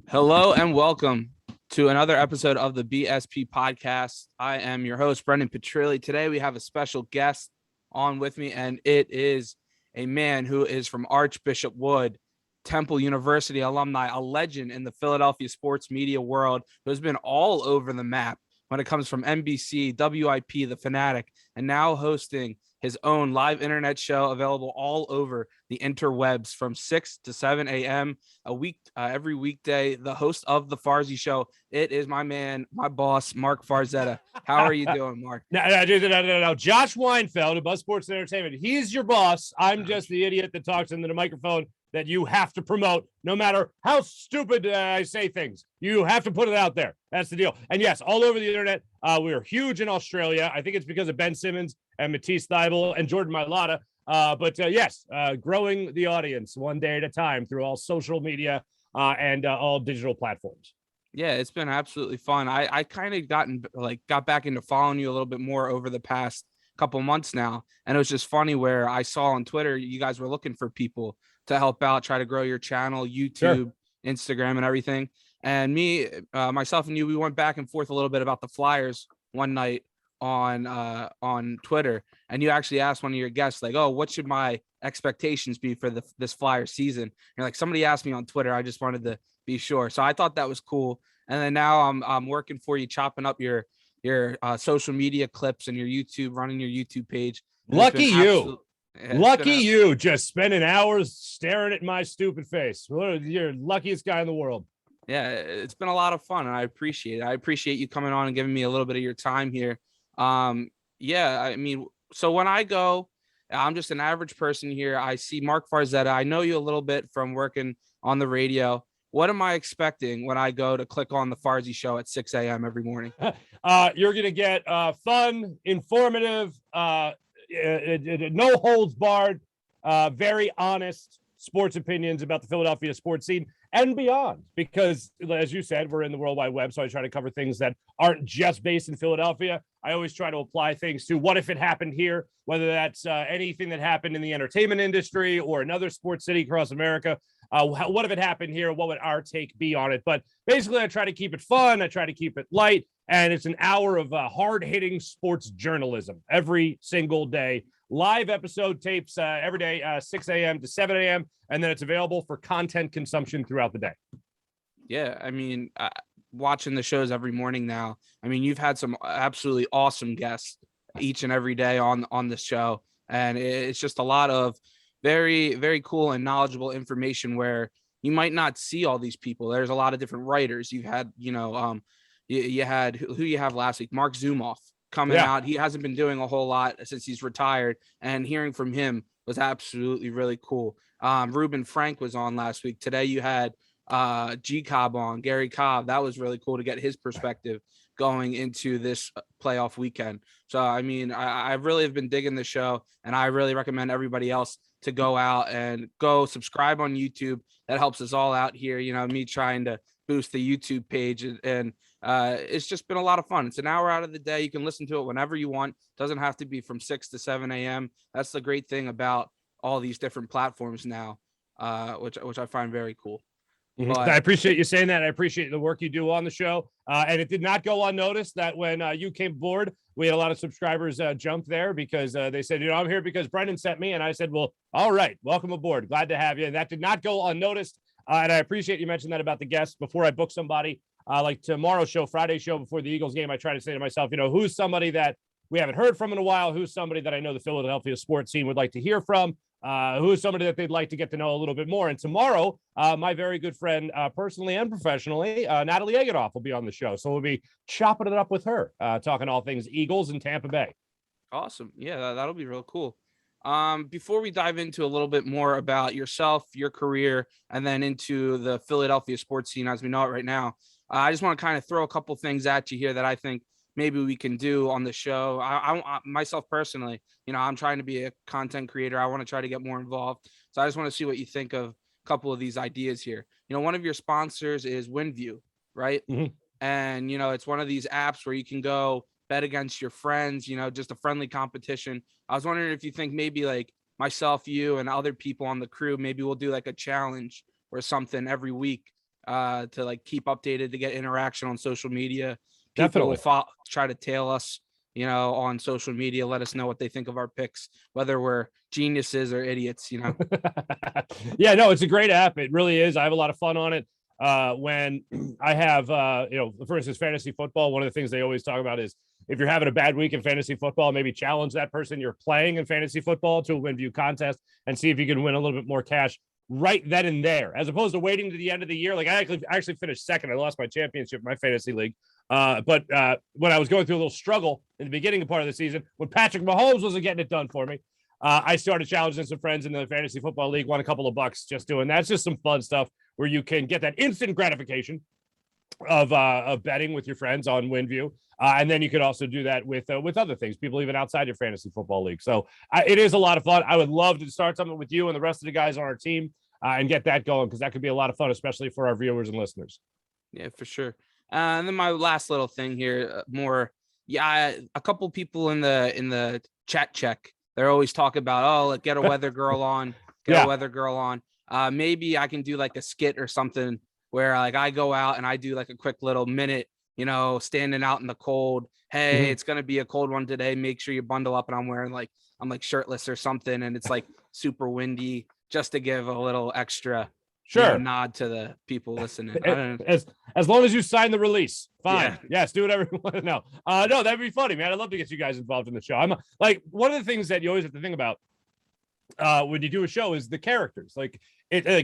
Hello and welcome to another episode of the BSP podcast. I am your host, Brendan Petrilli. Today we have a special guest on with me, and it is a man who is from Archbishop Wood, Temple University alumni, a legend in the Philadelphia sports media world who has been all over the map when it comes from NBC, WIP, The Fanatic, and now hosting his own live internet show available all over the interwebs from 6 to 7 a.m. a week, every weekday. The host of the Farzy Show. It is my man, my boss, Marc Farzetta. How are you doing, Marc? No. Josh Weinfeld of Buzz Sports and Entertainment. He's your boss. I'm just the idiot that talks into the microphone that you have to promote, no matter how stupid I say things. You have to put it out there. That's the deal. And yes, all over the internet. We are huge in Australia. I think it's because of Ben Simmons and Matisse Thybulle and Jordan Mailata. But yes, growing the audience one day at a time through all social media and all digital platforms. Yeah, it's been absolutely fun. I kind of got back into following you a little bit more over the past couple months now. And it was just funny where I saw on Twitter, you guys were looking for people to help out, try to grow your channel, YouTube, sure, Instagram, and everything. And me, myself and you, we went back and forth a little bit about the Flyers one night on Twitter. And you actually asked one of your guests, like, oh, what should my expectations be for this Flyer season? And you're like, somebody asked me on Twitter. I just wanted to be sure. So I thought that was cool. And then now I'm working for you, chopping up your social media clips and your YouTube, running your YouTube page. Lucky you just spending hours staring at my stupid face. You're the luckiest guy in the world. Yeah, it's been a lot of fun, and I appreciate it. I appreciate you coming on and giving me a little bit of your time here. Yeah, I mean, so when I go, I'm just an average person here. I see Marc Farzetta. I know you a little bit from working on the radio. What am I expecting when I go to click on the Farzy Show at 6 a.m. every morning? You're going to get fun, informative, no holds barred, very honest sports opinions about the Philadelphia sports scene and beyond. Because, as you said, we're in the World Wide Web, so I try to cover things that aren't just based in Philadelphia. I always try to apply things to what if it happened here, whether that's anything that happened in the entertainment industry or another sports city across America. What if it happened here? What would our take be on it? But basically, I try to keep it fun. I try to keep it light. And it's an hour of hard-hitting sports journalism every single day. Live episode tapes every day, 6 a.m. to 7 a.m. And then it's available for content consumption throughout the day. Yeah, I mean, watching the shows every morning now, I mean, you've had some absolutely awesome guests each and every day on the show. And it's just a lot of very, very cool and knowledgeable information where you might not see all these people. There's a lot of different writers. You've had, you had who you have last week, Mark Zumoff coming out. He hasn't been doing a whole lot since he's retired, and hearing from him was absolutely really cool. Ruben Frank was on last week. Today you had G Cobb on, Gary Cobb. That was really cool to get his perspective going into this playoff weekend. So, I mean, I really have been digging the show, and I really recommend everybody else to go out and go subscribe on YouTube. That helps us all out here. You know, me trying to boost the YouTube page, and it's just been a lot of fun. It's an hour out of the day. You can listen to it whenever you want. It doesn't have to be from 6 to 7 a.m. That's the great thing about all these different platforms now, which I find very cool. Mm-hmm. But I appreciate you saying that. I appreciate the work you do on the show. And it did not go unnoticed that when you came aboard, we had a lot of subscribers jump there because they said, I'm here because Brendan sent me. And I said, well, all right, welcome aboard. Glad to have you. And that did not go unnoticed. And I appreciate you mentioned that about the guests. Before I book somebody, like tomorrow's show, Friday's show before the Eagles game, I try to say to myself, who's somebody that we haven't heard from in a while? Who's somebody that I know the Philadelphia sports scene would like to hear from? Who is somebody that they'd like to get to know a little bit more? And tomorrow, my very good friend, personally and professionally, Natalie Eganoff will be on the show. So we'll be chopping it up with her, talking all things Eagles and Tampa Bay. Awesome. Yeah, that'll be real cool. Before we dive into a little bit more about yourself, your career, and then into the Philadelphia sports scene as we know it right now, I just want to kind of throw a couple things at you here that I think maybe we can do on the show. I myself personally, I'm trying to be a content creator. I want to try to get more involved. So I just want to see what you think of a couple of these ideas here. One of your sponsors is WinView, right? Mm-hmm. And, it's one of these apps where you can go bet against your friends, just a friendly competition. I was wondering if you think maybe like myself, you, and other people on the crew, maybe we'll do like a challenge or something every week to like keep updated, to get interaction on social media. People Definitely. will try to tail us, on social media, let us know what they think of our picks, whether we're geniuses or idiots. Yeah, no, it's a great app. It really is. I have a lot of fun on it. When I have, for instance, fantasy football, one of the things they always talk about is if you're having a bad week in fantasy football, maybe challenge that person you're playing in fantasy football to a win view contest and see if you can win a little bit more cash right then and there, as opposed to waiting to the end of the year. Like I actually finished second. I lost my championship in my fantasy league. But when I was going through a little struggle in the beginning part of the season, when Patrick Mahomes wasn't getting it done for me, I started challenging some friends in the fantasy football league, won a couple of bucks just doing that. It's just some fun stuff where you can get that instant gratification of betting with your friends on WinView. And then you could also do that with other things, people even outside your fantasy football league. So it is a lot of fun. I would love to start something with you and the rest of the guys on our team and get that going, because that could be a lot of fun, especially for our viewers and listeners. Yeah, for sure. And then my last little thing here, a couple people in the chat check, they're always talking about, oh, get a weather girl on, a weather girl on. Maybe I can do like a skit or something where like I go out and I do like a quick little minute, standing out in the cold. Hey, it's gonna be a cold one today. Make sure you bundle up. And I'm like shirtless or something, and it's like super windy, just to give a little extra nod to the people listening. As long as you sign the release, fine. Yeah. Yes, do whatever you want to know. No, that'd be funny, man. I'd love to get you guys involved in the show. I'm like, one of the things that you always have to think about when you do a show is the characters. Like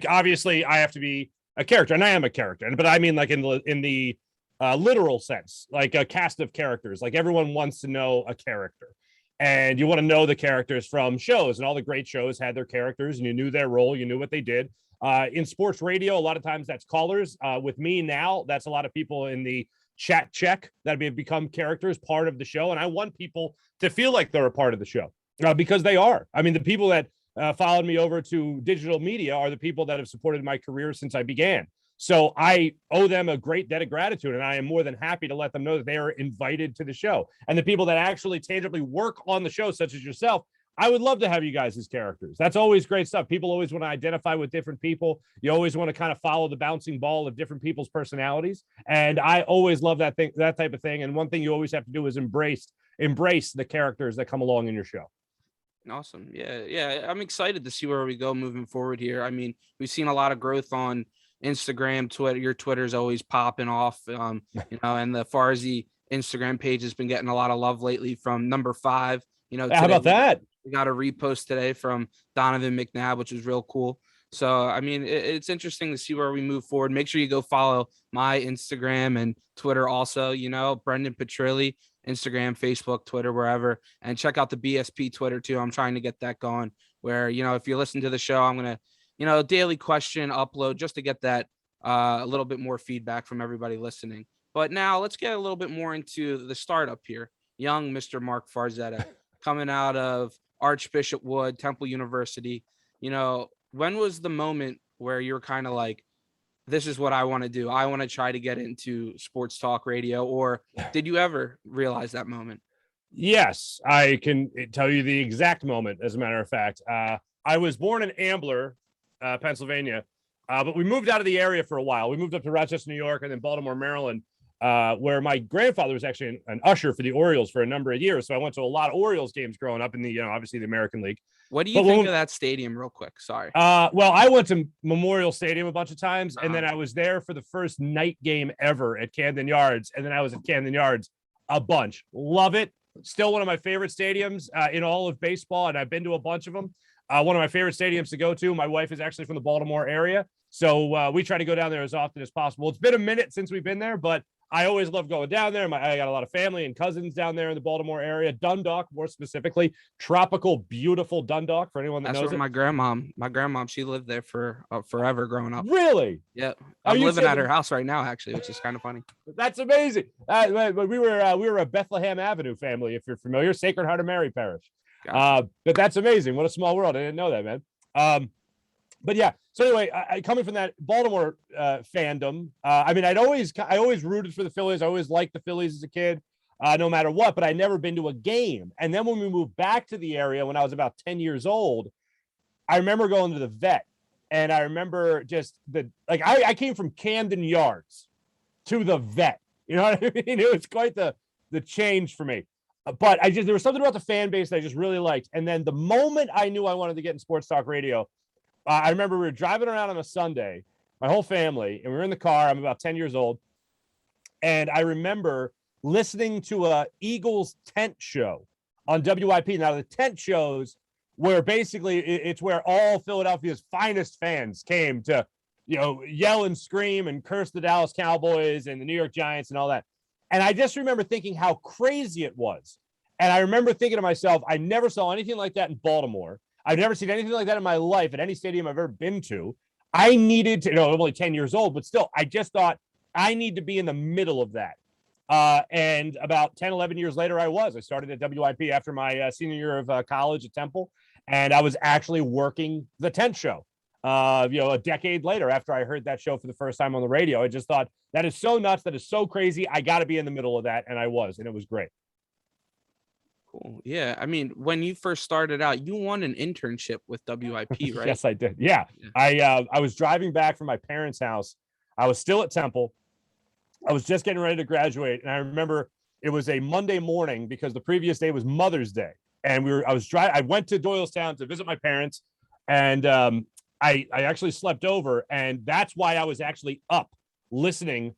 obviously I have to be a character, and I am a character, but I mean like in the literal sense, like a cast of characters. Like everyone wants to know a character. And you want to know the characters from shows, and all the great shows had their characters, and you knew their role, you knew what they did. In sports radio, a lot of times that's callers. With me now, that's a lot of people in the chat check that have become characters, part of the show. And I want people to feel like they're a part of the show because they are. I mean, the people that followed me over to digital media are the people that have supported my career since I began. So I owe them a great debt of gratitude, and I am more than happy to let them know that they are invited to the show. And the people that actually tangibly work on the show, such as yourself, I would love to have you guys as characters. That's always great stuff. People always want to identify with different people. You always want to kind of follow the bouncing ball of different people's personalities. And I always love that type of thing. And one thing you always have to do is embrace the characters that come along in your show. Awesome. Yeah. I'm excited to see where we go moving forward here. I mean, we've seen a lot of growth on Instagram, Twitter. Your Twitter's always popping off, and the Farzy Instagram page has been getting a lot of love lately from number 5. How about that? We got a repost today from Donovan McNabb, which is real cool. So, I mean, it's interesting to see where we move forward. Make sure you go follow my Instagram and Twitter also, Brendan Petrilli, Instagram, Facebook, Twitter, wherever, and check out the BSP Twitter too. I'm trying to get that going where, if you listen to the show, I'm going to, daily question upload just to get that a little bit more feedback from everybody listening. But now let's get a little bit more into the startup here. Young Mr. Marc Farzetta coming out of Archbishop Wood, Temple University. When was the moment where you're kind of like, this is what I want to do? I want to try to get into sports talk radio. Or did you ever realize that moment? Yes, I can tell you the exact moment. As a matter of fact, I was born in Ambler, Pennsylvania, but we moved out of the area for a while. We moved up to Rochester, New York, and then Baltimore, Maryland, where my grandfather was actually an usher for the Orioles for a number of years. So I went to a lot of Orioles games growing up in the, obviously the American League. What do you think of that stadium real quick? Sorry. Well, I went to Memorial Stadium a bunch of times, and then I was there for the first night game ever at Camden Yards. And then I was at Camden Yards a bunch. Love it. Still one of my favorite stadiums in all of baseball. And I've been to a bunch of them. One of my favorite stadiums to go to. My wife is actually from the Baltimore area. So we try to go down there as often as possible. It's been a minute since we've been there, but I always love going down there. I got a lot of family and cousins down there in the Baltimore area. Dundalk, more specifically, tropical, beautiful Dundalk. For anyone that knows where my grandma, she lived there for forever growing up. Really? Yeah, I'm living at her house right now, actually, which is kind of funny. That's amazing. We were a Bethlehem Avenue family, if you're familiar, Sacred Heart of Mary Parish. Gotcha. But that's amazing. What a small world. I didn't know that, man. But yeah, so anyway, I coming from that Baltimore fandom, I mean, I always rooted for the Phillies. I always liked the Phillies as a kid, no matter what, but I'd never been to a game. And then when we moved back to the area when I was about 10 years old, I remember going to the Vet, And I remember I came from Camden Yards to the vet. You know what I mean? It was quite the change for me. But there was something about the fan base that I just really liked. And then the moment I knew I wanted to get in sports talk radio, I remember we were driving around on a Sunday, my whole family, and we were in the car. I'm about 10 years old. And I remember listening to a Eagles tent show on WIP. Now, the tent shows where basically it's where all Philadelphia's finest fans came to, yell and scream and curse the Dallas Cowboys and the New York Giants and all that. And I just remember thinking how crazy it was. And I remember thinking to myself, I never saw anything like that in Baltimore. I've never seen anything like that in my life at any stadium I've ever been to. I needed to, I'm only 10 years old, but still, I just thought I need to be in the middle of that. And about 10, 11 years later, I started at WIP after my senior year of college at Temple. And I was actually working the tent show. A decade later, after I heard that show for the first time on the radio, I just thought, that is so nuts. That is so crazy. I got to be in the middle of that. And I was, and it was great. Cool. Yeah. I mean, when you first started out, you won an internship with WIP, right? Yes, I did. Yeah. I was driving back from my parents' house. I was still at Temple. I was just getting ready to graduate. And I remember it was a Monday morning because the previous day was Mother's Day. And I went to Doylestown to visit my parents. And I actually slept over. And that's why I was actually up listening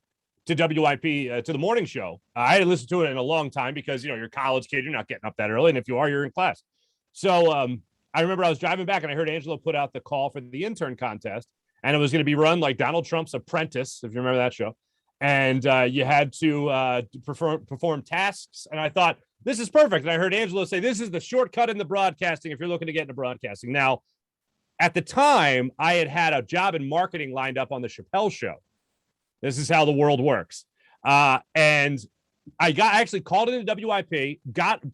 to WIP, to the morning show. I hadn't listened to it in a long time because, you're a college kid. You're not getting up that early. And if you are, you're in class. So I remember I was driving back and I heard Angelo put out the call for the intern contest. And it was going to be run like Donald Trump's Apprentice, if you remember that show. And you had to perform tasks. And I thought, this is perfect. And I heard Angelo say, this is the shortcut in the broadcasting if you're looking to get into broadcasting. Now, at the time, I had a job in marketing lined up on the Chappelle Show. This is how the world works. And I actually called into WIP,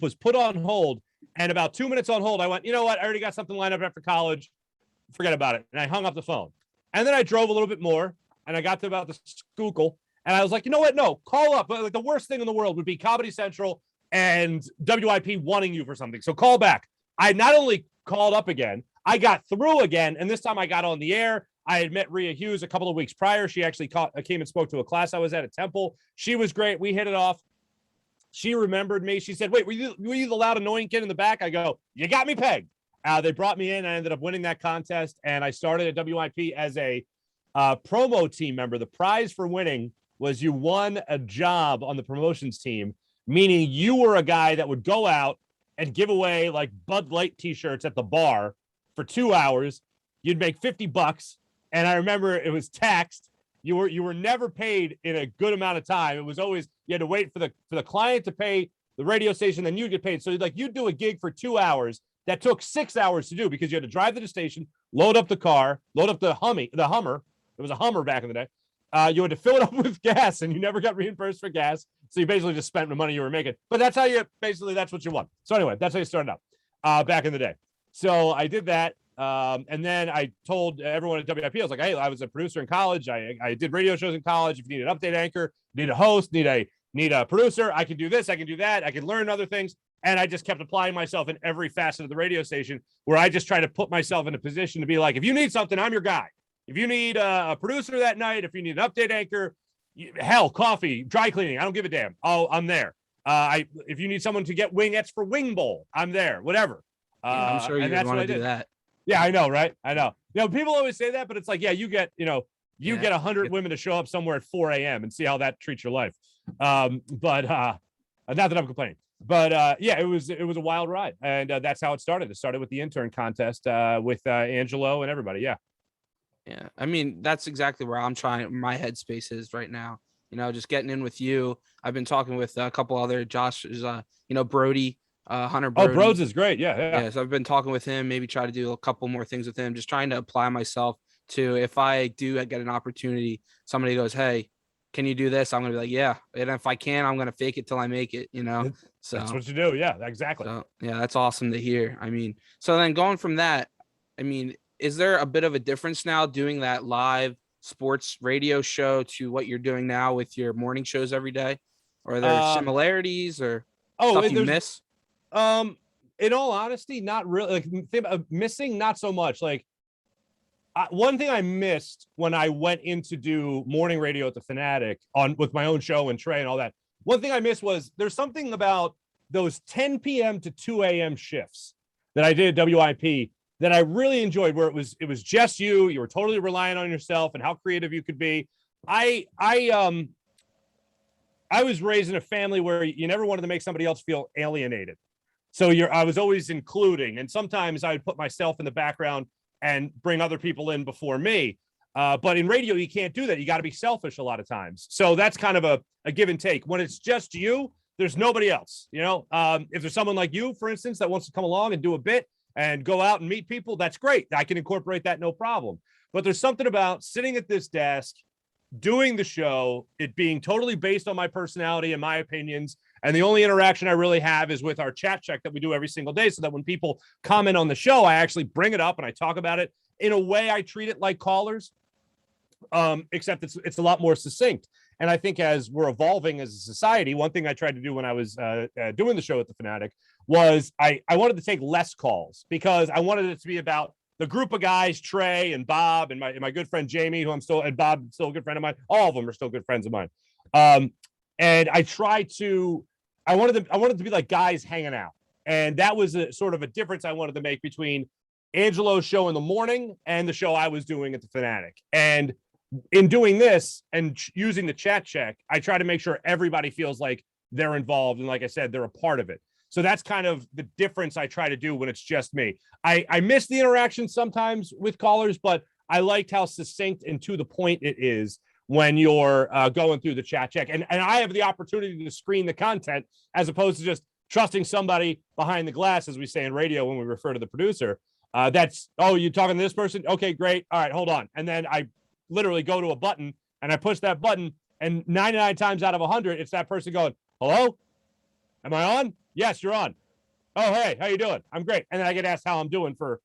was put on hold. And about 2 minutes on hold, I went, you know what? I already got something lined up after college. Forget about it. And I hung up the phone. And then I drove a little bit more and I got to about the Schuylkill. And I was like, you know what? No, call up. Like the worst thing in the world would be Comedy Central and WIP wanting you for something. So call back. I not only called up again, I got through again. And this time I got on the air. I had met Rhea Hughes a couple of weeks prior. She actually came and spoke to a class I was at Temple. She was great. We hit it off. She remembered me. She said, wait, were you the loud, annoying kid in the back? I go, you got me pegged. They brought me in. I ended up winning that contest. And I started at WIP as a promo team member. The prize for winning was you won a job on the promotions team, meaning you were a guy that would go out and give away like Bud Light t-shirts at the bar for 2 hours. You'd make $50. And I remember it was taxed. You were never paid in a good amount of time. It was always, you had to wait for the client to pay the radio station, then you'd get paid. So you'd do a gig for 2 hours that took 6 hours to do because you had to drive to the station, load up the car, load up the Hummer. It was a Hummer back in the day. You had to fill it up with gas and you never got reimbursed for gas. So you basically just spent the money you were making. But that's what you won. So anyway, that's how you started out back in the day. So I did that. And then I told everyone at WIP, I was like, hey, I was a producer in college. I did radio shows in college. If you need an update anchor, need a host, need a producer, I can do this, I can do that. I can learn other things. And I just kept applying myself in every facet of the radio station where I just try to put myself in a position to be like, if you need something, I'm your guy. If you need a producer that night, if you need an update anchor, hell, coffee, dry cleaning, I don't give a damn. Oh, I'm there. If you need someone to get wingettes for Wing Bowl, I'm there, whatever. Yeah, I'm sure you want to do that. Yeah, I know, right? I know. People always say that, but it's like, yeah, you get 100 women to show up somewhere at 4 a.m. and see how that treats your life. But not that I'm complaining. But yeah, it was a wild ride, and that's how it started. It started with the intern contest with Angelo and everybody. Yeah. Yeah, I mean, that's exactly where my headspace is right now. Just getting in with you. I've been talking with a couple other Josh's, Brody, Hunter Brody. Oh, Broads is great. Yeah. So I've been talking with him, maybe try to do a couple more things with him, just trying to apply myself to, if I do get an opportunity, somebody goes, hey, can you do this? I'm going to be like, yeah. And if I can, I'm going to fake it till I make it, So that's what you do. Yeah, exactly. So, yeah, that's awesome to hear. I mean, so then going from that, I mean, is there a bit of a difference now doing that live sports radio show to what you're doing now with your morning shows every day? Or are there similarities or stuff you miss? In all honesty, not really. Missing, not so much. Like, one thing I missed when I went in to do morning radio at the Fanatic with my own show and Trey and all that. One thing I missed was there's something about those 10 p.m. to 2 a.m. shifts that I did at WIP that I really enjoyed, where it was just you were totally reliant on yourself and how creative you could be. I was raised in a family where you never wanted to make somebody else feel alienated. So I was always including, and sometimes I would put myself in the background and bring other people in before me. But in radio, you can't do that. You got to be selfish a lot of times. So that's kind of a give and take. When it's just you, there's nobody else. If there's someone like you, for instance, that wants to come along and do a bit and go out and meet people, that's great. I can incorporate that, no problem. But there's something about sitting at this desk, doing the show, it being totally based on my personality and my opinions. And the only interaction I really have is with our chat check that we do every single day, so that when people comment on the show, I actually bring it up and I talk about it. In a way, I treat it like callers, except it's a lot more succinct. And I think as we're evolving as a society, one thing I tried to do when I was doing the show at the Fanatic was I wanted to take less calls, because I wanted it to be about the group of guys, Trey and Bob and my good friend Jamie, who and Bob, still a good friend of mine. All of them are still good friends of mine. And I wanted to be like guys hanging out. And that was a sort of a difference I wanted to make between Angelo's show in the morning and the show I was doing at the Fanatic. And in doing this and using the chat check, I try to make sure everybody feels like they're involved. And like I said, they're a part of it. So that's kind of the difference I try to do when it's just me. I miss the interaction sometimes with callers, but I liked how succinct and to the point it is when you're going through the chat check. And I have the opportunity to screen the content as opposed to just trusting somebody behind the glass, as we say in radio when we refer to the producer. You talking to this person? Okay, great. All right, hold on. And then I literally go to a button and I push that button, and 99 times out of 100, it's that person going, hello? Am I on? Yes, you're on. Oh, hey, how you doing? I'm great. And then I get asked how I'm doing for,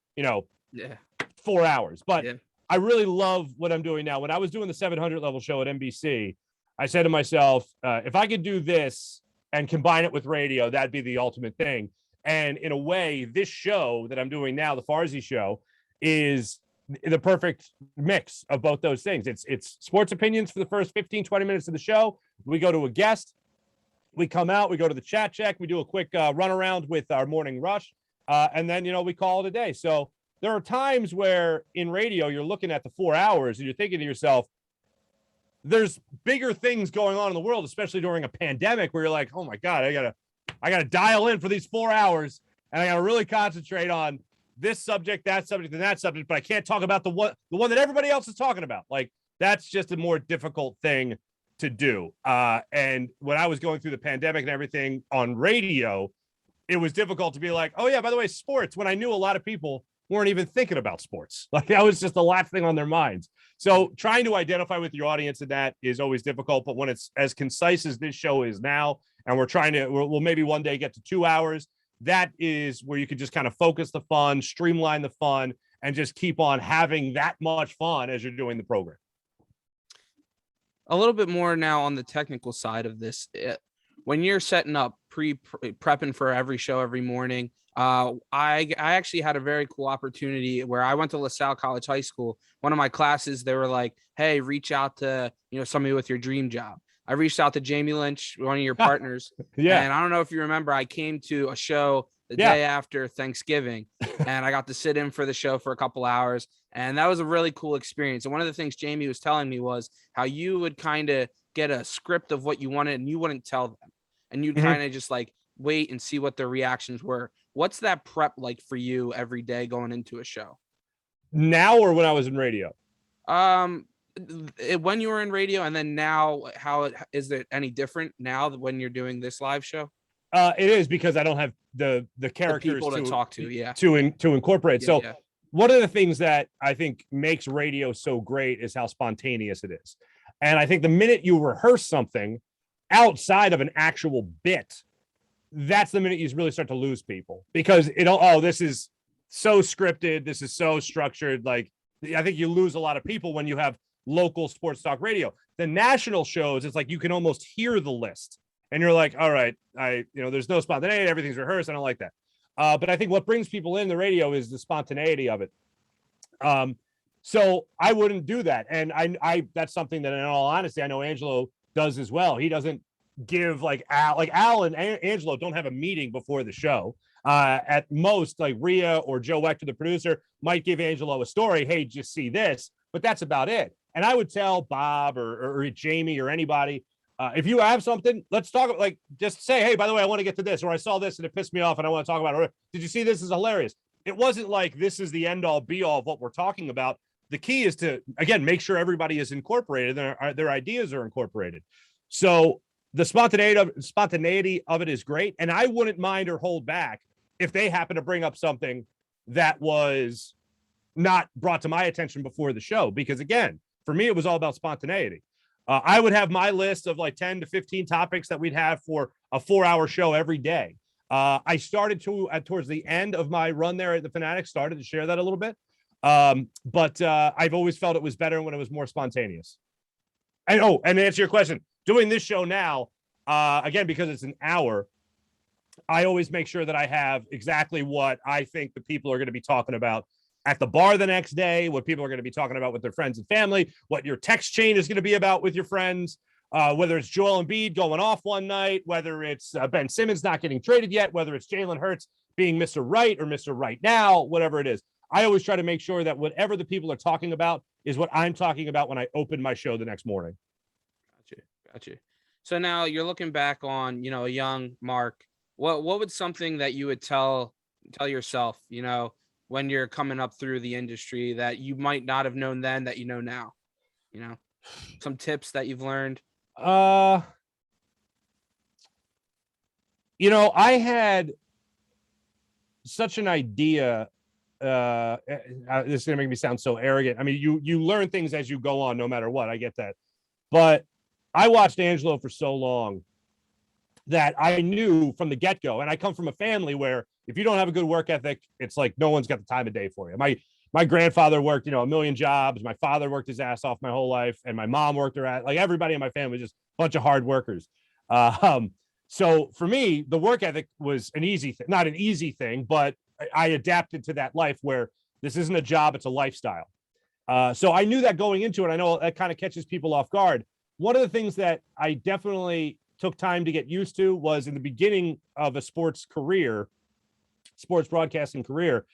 4 hours. But I really love what I'm doing now. When I was doing the 700 level show at NBC, I said to myself, if I could do this and combine it with radio, that'd be the ultimate thing. And in a way, this show that I'm doing now, the Farzy Show, is the perfect mix of both those things. It's sports opinions for the first 15, 20 minutes of the show. We go to a guest. We come out, we go to the chat check, we do a quick run around with our morning rush, and then, we call it a day. So there are times where in radio, you're looking at the 4 hours and you're thinking to yourself, there's bigger things going on in the world, especially during a pandemic, where you're like, oh my God, I gotta dial in for these 4 hours, and I gotta really concentrate on this subject, that subject, and that subject, but I can't talk about the one that everybody else is talking about. Like, that's just a more difficult thing to do. And when I was going through the pandemic and everything on radio, it was difficult to be like, oh yeah, by the way, sports, when I knew a lot of people weren't even thinking about sports. Like, that was just the last thing on their minds. So trying to identify with your audience in that is always difficult. But when it's as concise as this show is now, and we'll maybe one day get to 2 hours, that is where you can just kind of focus the fun, streamline the fun, and just keep on having that much fun as you're doing the program. A little bit more now on the technical side of this. When you're setting up prepping for every show every morning, I actually had a very cool opportunity where I went to LaSalle College High School. One of my classes, they were like, hey, reach out to somebody with your dream job. I reached out to Jamie Lynch, one of your partners. Yeah. And I don't know if you remember, I came to a show the day after Thanksgiving, and I got to sit in for the show for a couple hours. And that was a really cool experience. And one of the things Jamie was telling me was how you would kind of get a script of what you wanted and you wouldn't tell them. And you'd kind of just like wait and see what their reactions were. What's that prep like for you every day going into a show? Now or when I was in radio? When you were in radio, and then now, is it any different now when you're doing this live show? It is, because I don't have the characters people to talk to, to incorporate. One of the things that I think makes radio so great is how spontaneous it is. And I think the minute you rehearse something outside of an actual bit, that's the minute you really start to lose people, because this is so scripted, this is so structured. Like, I think you lose a lot of people when you have local sports talk radio. The national shows, it's like you can almost hear the list and you're like, all right, there's no spontaneity, everything's rehearsed. I don't like that. But I think what brings people in the radio is the spontaneity of it. So I wouldn't do that. And I that's something that in all honesty, I know Angelo does as well. He doesn't give like Al and Angelo don't have a meeting before the show. At most, like Rhea or Joe Wechter, the producer, might give Angelo a story. Hey, just see this, but that's about it. And I would tell Bob or Jamie or anybody, if you have something, let's talk. Like, just say, hey, by the way, I want to get to this, or I saw this and it pissed me off, and I want to talk about it. Or, did you see this? Is hilarious. It wasn't like this is the end all be all of what we're talking about. The key is to, again, make sure everybody is incorporated, their ideas are incorporated. So the spontaneity of it is great. And I wouldn't mind or hold back if they happen to bring up something that was not brought to my attention before the show. Because again, for me, it was all about spontaneity. I would have my list of like 10 to 15 topics that we'd have for a 4-hour show every day. I started to, towards the end of my run there at the Fanatics, started to share that a little bit. But I've always felt it was better when it was more spontaneous. And and to answer your question, doing this show now, again, because it's an hour, I always make sure that I have exactly what I think the people are going to be talking about at the bar the next day, what people are going to be talking about with their friends and family, what your text chain is going to be about with your friends, whether it's Joel Embiid going off one night, whether it's Ben Simmons not getting traded yet, whether it's Jalen Hurts being Mr. Right or Mr. Right now, whatever it is. I always try to make sure that whatever the people are talking about is what I'm talking about when I open my show the next morning. Gotcha. So now you're looking back on, you know, a young Marc. What would something that you would tell yourself, you know, when you're coming up through the industry that you might not have known then that you know now? You know, some tips that you've learned. You know, I had such an idea. This is gonna make me sound so arrogant. I mean, you learn things as you go on, no matter what. I get that, but I watched Angelo for so long that I knew from the get-go, and I come from a family where if you don't have a good work ethic, it's like no one's got the time of day for you. My grandfather worked, you know, a million jobs. My father worked his ass off my whole life, and my mom worked her ass. Like everybody in my family, just a bunch of hard workers. So for me, the work ethic was an easy thing, not an easy thing, but I adapted to that life where this isn't a job, it's a lifestyle. So I knew that going into it. I know that kind of catches people off guard. One of the things that I definitely took time to get used to was in the beginning of a sports broadcasting career.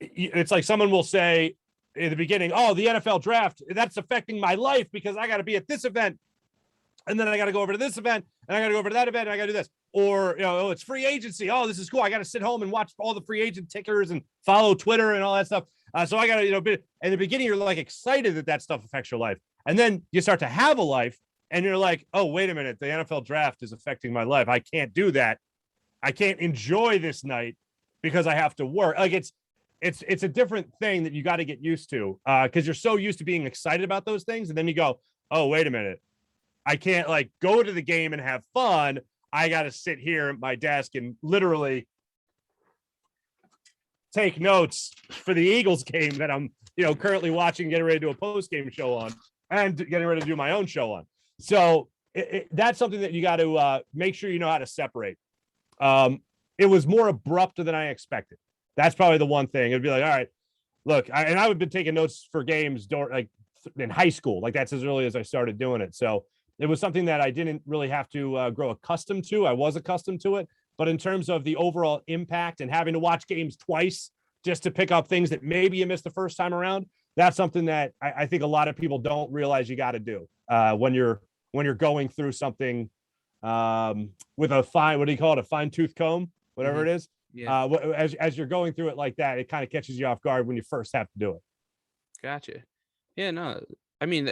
It's like someone will say in the beginning, oh, the NFL draft, that's affecting my life because I got to be at this event. And then I got to go over to this event and I got to go over to that event and I got to do this. Or, you know, oh, it's free agency. Oh, this is cool. I got to sit home and watch all the free agent tickers and follow Twitter and all that stuff. So I got to, you know, in the beginning, you're like excited that stuff affects your life. And then you start to have a life and you're like, oh, wait a minute. The NFL draft is affecting my life. I can't do that. I can't enjoy this night because I have to work. Like it's a different thing that you got to get used to because you're so used to being excited about those things. And then you go, oh, wait a minute. I can't like go to the game and have fun. I got to sit here at my desk and literally take notes for the Eagles game that I'm, you know, currently watching, getting ready to do a post-game show on and getting ready to do my own show on. So that's something that you got to make sure you know how to separate. It was more abrupt than I expected. That's probably the one thing. It'd be like, all right, look, I would have been taking notes for games like in high school. Like that's as early as I started doing it. So it was something that I didn't really have to grow accustomed to. I was accustomed to it. But in terms of the overall impact and having to watch games twice just to pick up things that maybe you missed the first time around, that's something that I think a lot of people don't realize you got to do when you're going through something with a fine, what do you call it? A fine tooth comb, whatever it is. Yeah. As you're going through it like that, it kind of catches you off guard when you first have to do it. Gotcha. Yeah, no, I mean,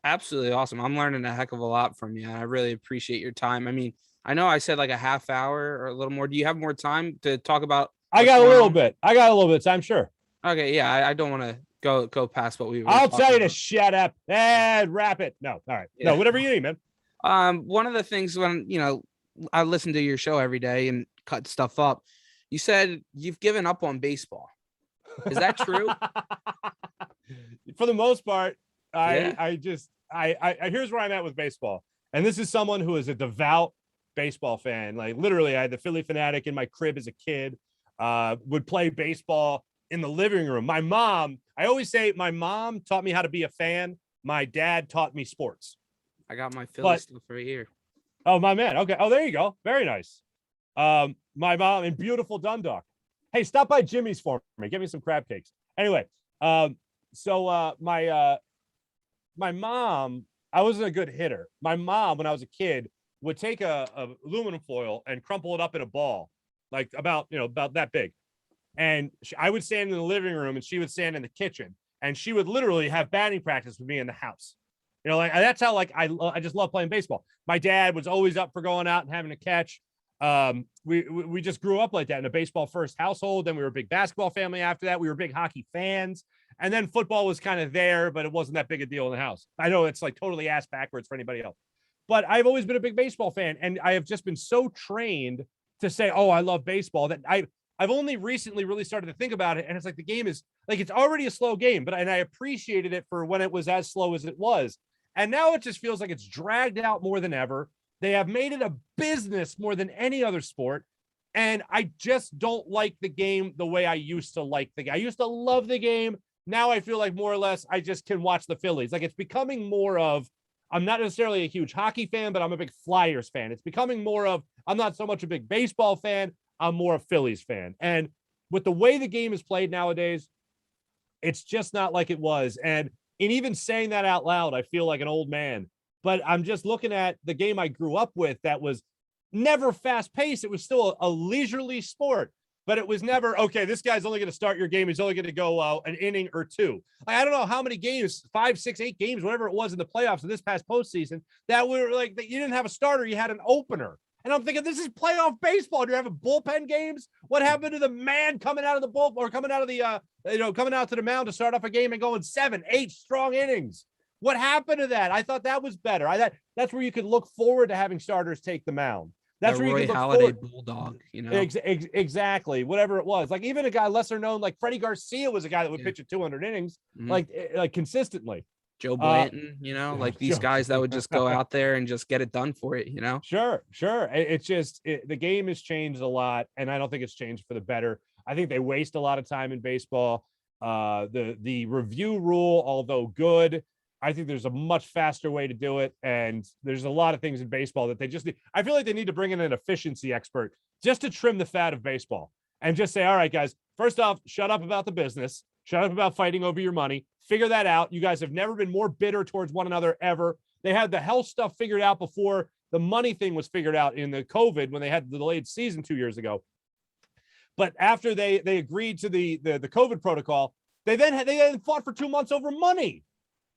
absolutely awesome. I'm learning a heck of a lot from you. I really appreciate your time. I mean, I know I said like a half hour or a little more. Do you have more time to talk about? I got a little bit of time. Sure. Okay. Yeah. I don't want to go past what we were. I'll tell you to shut up and wrap it. No. All right. Yeah. No, whatever you need, man. One of the things when, you know, I listen to your show every day and cut stuff up, you said you've given up on baseball. Is that true? For the most part, I here's where I'm at with baseball. And this is someone who is a devout baseball fan. Like literally, I had the Philly Fanatic in my crib as a kid, would play baseball in the living room. My mom, I always say my mom taught me how to be a fan. My dad taught me sports. I got my Philly stuff right here. Oh, my man. Okay. Oh, there you go. Very nice. My mom in beautiful Dundalk. Hey, stop by Jimmy's for me. Give me some crab cakes. Anyway, my mom, I wasn't a good hitter. My mom, when I was a kid, would take a aluminum foil and crumple it up in a ball, like about that big. And I would stand in the living room and she would stand in the kitchen, and she would literally have batting practice with me in the house. Like that's how I just love playing baseball. My dad was always up for going out and having a catch. We just grew up like that in a baseball first household. Then we were a big basketball family after that. We were big hockey fans. And then football was kind of there, but it wasn't that big a deal in the house. I know it's like totally ass backwards for anybody else, but I've always been a big baseball fan. And I have just been so trained to say, oh, I love baseball, that I've only recently really started to think about it. And it's like, the game is like, it's already a slow game, and I appreciated it for when it was as slow as it was. And now it just feels like it's dragged out more than ever. They have made it a business more than any other sport. And I just don't like the game the way I used to like the game. I used to love the game. Now I feel like more or less I just can watch the Phillies. Like it's becoming more of, I'm not necessarily a huge hockey fan, but I'm a big Flyers fan. It's becoming more of, I'm not so much a big baseball fan. I'm more a Phillies fan. And with the way the game is played nowadays, it's just not like it was. And in even saying that out loud, I feel like an old man. But I'm just looking at the game I grew up with that was never fast paced. It was still a leisurely sport, but it was never, okay, this guy's only going to start your game. He's only going to go an inning or two. I don't know how many games, 5, 6, 8 games, whatever it was in the playoffs of this past postseason, that were like, that you didn't have a starter, you had an opener. And I'm thinking, this is playoff baseball. Do you have bullpen games? What happened to the man coming out of the bullpen or coming out of the, coming out to the mound to start off a game and going 7, 8 strong innings? What happened to that? I thought that was better. That's where you could look forward to having starters take the mound. That's where you could look forward. Bulldog, Exactly. Whatever it was. Like even a guy lesser known, like Freddie Garcia was a guy that would pitch at 200 innings, like consistently. Joe Blanton, like these guys that would just go out there and just get it done for it, Sure. It's just the game has changed a lot, and I don't think it's changed for the better. I think they waste a lot of time in baseball. The review rule, although good, I think there's a much faster way to do it. And there's a lot of things in baseball that they just need. I feel like they need to bring in an efficiency expert just to trim the fat of baseball and just say, all right, guys, first off, shut up about the business. Shut up about fighting over your money. Figure that out. You guys have never been more bitter towards one another ever. They had the health stuff figured out before the money thing was figured out in the COVID when they had the delayed season 2 years ago. But after they agreed to the COVID protocol, they then fought for 2 months over money.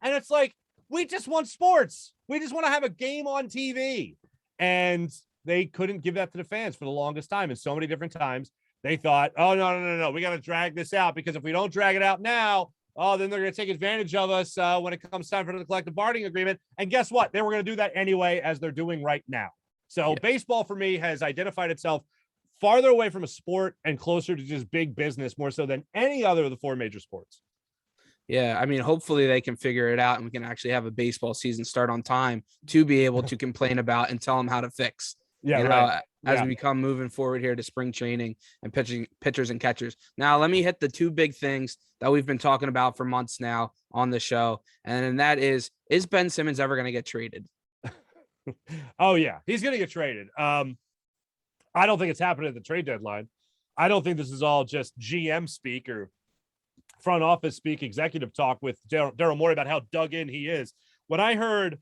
And it's like, we just want sports. We just want to have a game on TV. And they couldn't give that to the fans for the longest time. And so many different times they thought, oh, no. We got to drag this out, because if we don't drag it out now, then they're going to take advantage of us when it comes time for the collective bargaining agreement. And guess what? They were going to do that anyway, as they're doing right now. So baseball for me has identified itself farther away from a sport and closer to just big business, more so than any other of the 4 major sports. Yeah, I mean, hopefully they can figure it out and we can actually have a baseball season start on time to be able to complain about and tell them how to fix. As we come moving forward here to spring training and pitchers and catchers. Now, let me hit the 2 big things that we've been talking about for months now on the show. And that is Ben Simmons ever going to get traded? Oh, yeah, he's going to get traded. I don't think it's happening at the trade deadline. I don't think this is all just GM speak or front office speak, executive talk with Daryl Morey about how dug in he is. When I heard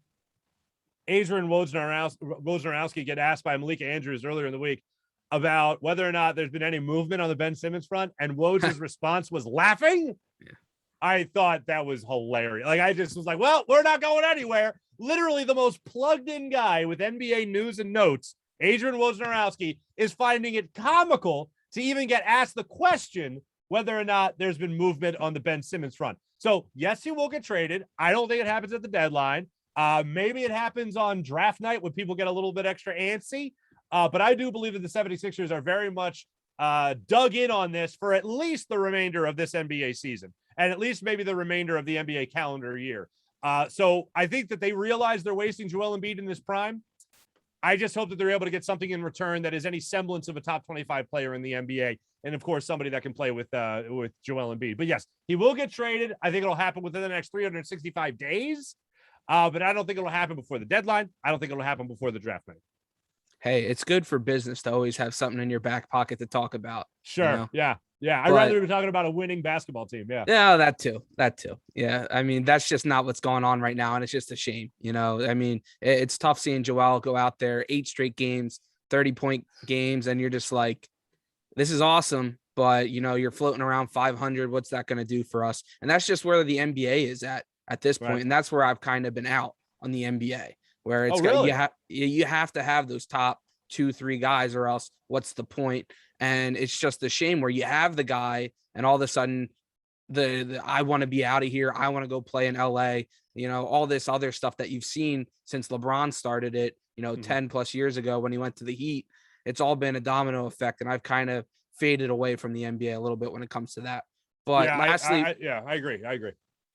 Adrian Wojnarowski get asked by Malika Andrews earlier in the week about whether or not there's been any movement on the Ben Simmons front, and Woj's response was laughing. Yeah. I thought that was hilarious. Like, I just was like, well, we're not going anywhere. Literally the most plugged in guy with NBA news and notes, Adrian Wojnarowski, is finding it comical to even get asked the question whether or not there's been movement on the Ben Simmons front. So yes, he will get traded. I don't think it happens at the deadline. Maybe it happens on draft night when people get a little bit extra antsy. But I do believe that the 76ers are very much dug in on this for at least the remainder of this NBA season, and at least maybe the remainder of the NBA calendar year. So I think that they realize they're wasting Joel Embiid in this prime. I just hope that they're able to get something in return that is any semblance of a top 25 player in the NBA. and of course somebody that can play with Joel Embiid. But yes, he will get traded. I think it'll happen within the next 365 days. But I don't think it'll happen before the deadline. I don't think it'll happen before the draft night. Hey, it's good for business to always have something in your back pocket to talk about. Sure. You know? Yeah. I'd rather be talking about a winning basketball team. Yeah. Yeah, that too. Yeah. I mean, that's just not what's going on right now. And it's just a shame. I mean, it's tough seeing Joel go out there 8 straight games, 30-point games. And you're just like, this is awesome. But, you're floating around 500. What's that going to do for us? And that's just where the NBA is at this point. Right. And that's where I've kind of been out on the NBA, where it's really? you have to have those top 2-3 guys, or else what's the point? And it's just a shame where you have the guy and all of a sudden the I want to be out of here. I want to go play in LA, all this other stuff that you've seen since LeBron started it, 10 plus years ago when he went to the Heat. It's all been a domino effect. And I've kind of faded away from the NBA a little bit when it comes to that. But yeah, lastly, I agree.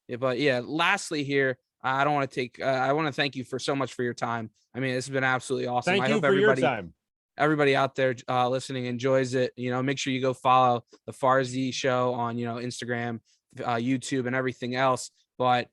Yeah, but lastly here, I don't want to take, I want to thank you for so much for your time. I mean, this has been absolutely awesome. Thank you for your time. Everybody out there listening enjoys it. Make sure you go follow the Farzy Show on, Instagram, YouTube, and everything else. But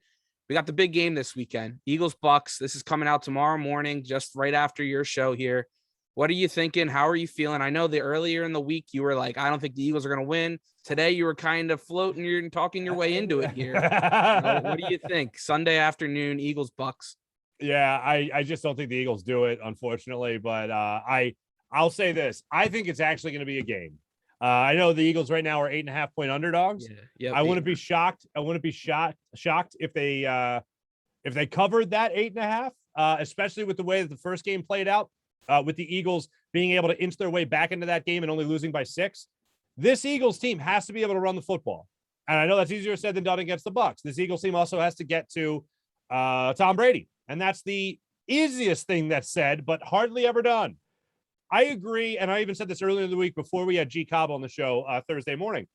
we got the big game this weekend, Eagles Bucks. This is coming out tomorrow morning, just right after your show here. What are you thinking? How are you feeling? I know earlier in the week you were like, I don't think the Eagles are going to win. Today you were kind of floating, you're talking your way into it here. What do you think? Sunday afternoon, Eagles Bucks. Yeah, I just don't think the Eagles do it, unfortunately. But I'll say this: I think it's actually going to be a game. I know the Eagles right now are 8.5-point underdogs. Yeah, I wouldn't be shocked. I wouldn't be shocked if they covered that 8.5, especially with the way that the first game played out. With the Eagles being able to inch their way back into that game and only losing by 6, this Eagles team has to be able to run the football. And I know that's easier said than done against the Bucks. This Eagles team also has to get to Tom Brady, and that's the easiest thing that's said, but hardly ever done. I agree, and I even said this earlier in the week before we had G Cobb on the show Thursday morning.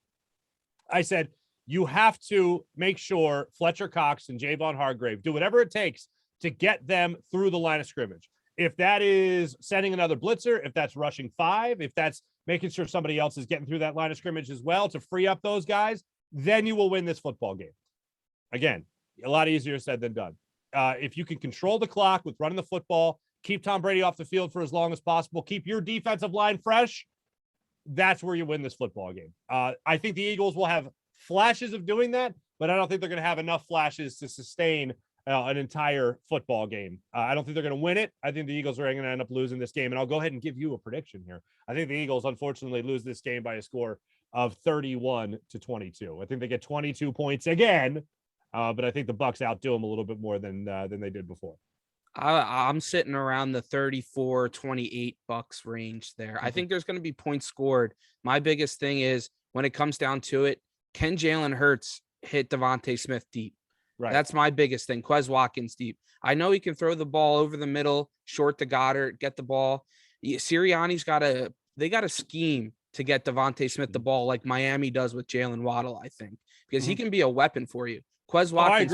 I said, you have to make sure Fletcher Cox and Javon Hargrave do whatever it takes to get them through the line of scrimmage. If that is sending another blitzer, if that's rushing 5, if that's making sure somebody else is getting through that line of scrimmage as well to free up those guys, then you will win this football game. Again, a lot easier said than done. If you can control the clock with running the football, keep Tom Brady off the field for as long as possible, keep your defensive line fresh, that's where you win this football game. I think the Eagles will have flashes of doing that, but I don't think they're going to have enough flashes to sustain an entire football game. I don't think they're going to win it. I think the Eagles are going to end up losing this game, and I'll go ahead and give you a prediction here. I think the Eagles, unfortunately, lose this game by a score of 31-22. I think they get 22 points again, but I think the Bucks outdo them a little bit more than they did before. I'm sitting around the 34-28 Bucks range there. I think there's going to be points scored. My biggest thing is when it comes down to it, can Jalen Hurts hit Devontae Smith deep? Right. That's my biggest thing. Quez Watkins deep. I know he can throw the ball over the middle, short to Goddard, get the ball. Sirianni's got a scheme to get Devontae Smith the ball like Miami does with Jalen Waddle, I think, because he can be a weapon for you. Quez Watkins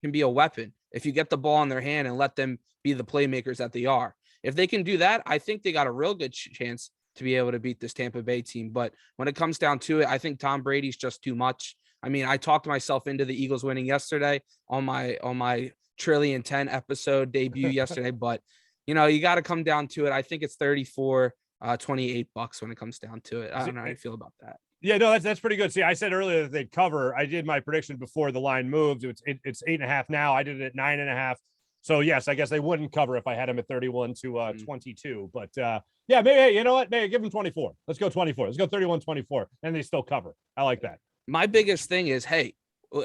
can be a weapon if you get the ball in their hand and let them be the playmakers that they are. If they can do that, I think they got a real good chance to be able to beat this Tampa Bay team. But when it comes down to it, I think Tom Brady's just too much. I mean, I talked myself into the Eagles winning yesterday on my Trillion 10 episode debut yesterday, but you got to come down to it. I think it's 34-28 Bucks when it comes down to it. I don't know how you feel about that. Yeah, no, that's pretty good. See, I said earlier that they'd cover. I did my prediction before the line moved. It's 8.5 now. I did it at 9.5. So yes, I guess they wouldn't cover if I had them at 31-22. But yeah, maybe, hey, you know what? Maybe give them 24. Let's go 24. Let's go 31-24, and they still cover. I like that. My biggest thing is, hey,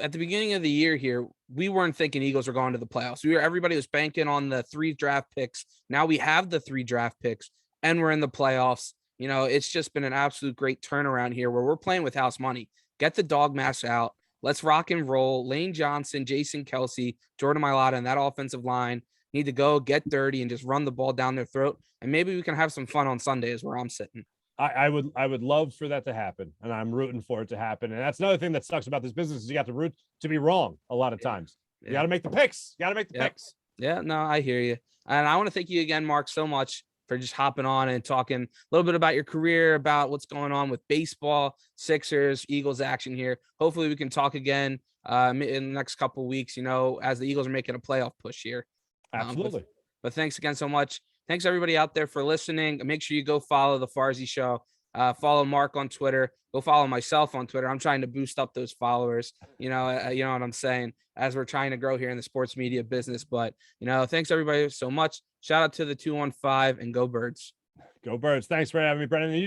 at the beginning of the year here, we weren't thinking Eagles were going to the playoffs. Everybody was banking on the 3 draft picks. Now we have the 3 draft picks, and we're in the playoffs. It's just been an absolute great turnaround here where we're playing with house money. Get the dog mask out. Let's rock and roll. Lane Johnson, Jason Kelsey, Jordan Mailata, and that offensive line need to go get dirty and just run the ball down their throat. And maybe we can have some fun on Sunday is where I'm sitting. I would love for that to happen, and I'm rooting for it to happen. And that's another thing that sucks about this business is you got to root to be wrong a lot of times. You got to make the picks. You got to make the picks. Yeah, no, I hear you. And I want to thank you again, Marc, so much. for just hopping on and talking a little bit about your career, about what's going on with baseball, Sixers, Eagles action here. Hopefully we can talk again in the next couple of weeks, as the Eagles are making a playoff push here. Absolutely. But thanks again so much. Thanks everybody out there for listening. Make sure you go follow the Farzy Show. Follow Marc on Twitter. Go follow myself on Twitter. I'm trying to boost up those followers. You know what I'm saying, as we're trying to grow here in the sports media business. But thanks everybody so much. Shout out to the 215 and go Birds. Go Birds. Thanks for having me, Brendan. You